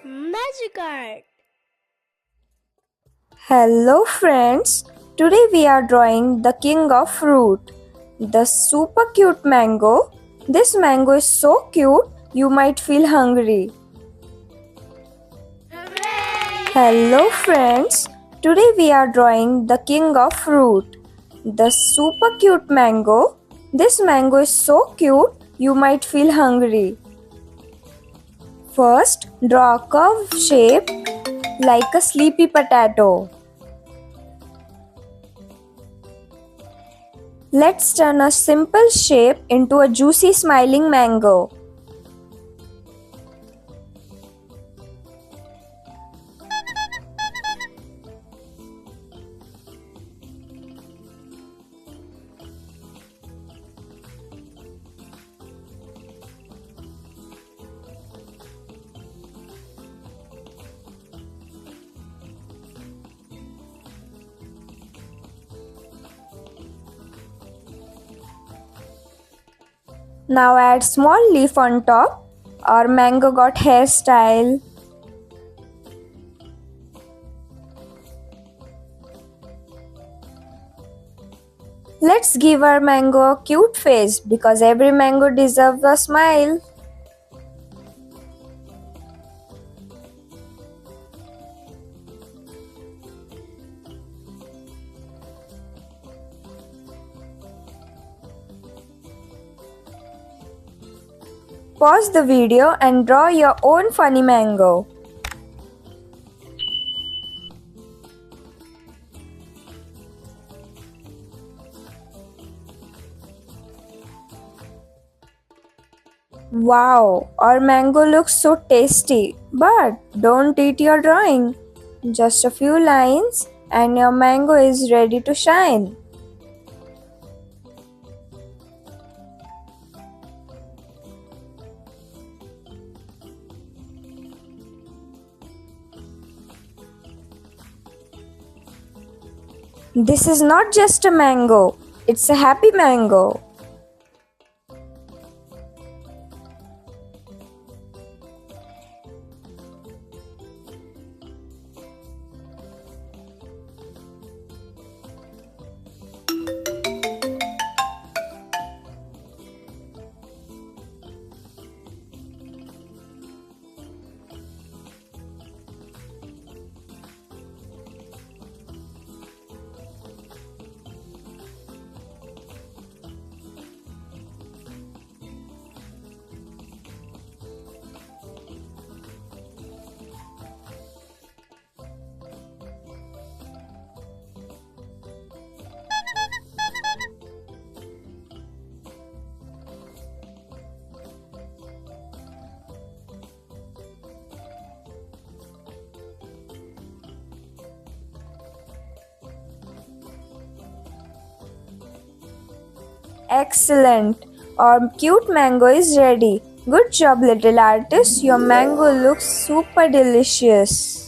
Magic art. Hello friends, today we are drawing the king of fruit, the super cute mango. This mango is so cute you might feel hungry. Hooray! Hello friends, today we are drawing the king of fruit, the super cute mango. This mango is so cute you might feel hungry. First, draw a curved shape like a sleepy potato. Let's turn a simple shape into a juicy smiling mango. Now add small leaf on top. Our mango got hairstyle. Let's give our mango a cute face because every mango deserves a smile. Pause the video and draw your own funny mango. Wow, our mango looks so tasty. But don't eat your drawing. Just a few lines and your mango is ready to shine. This is not just a mango, it's a happy mango. Excellent! Our cute mango is ready. Good job, little artist. Your mango looks super delicious.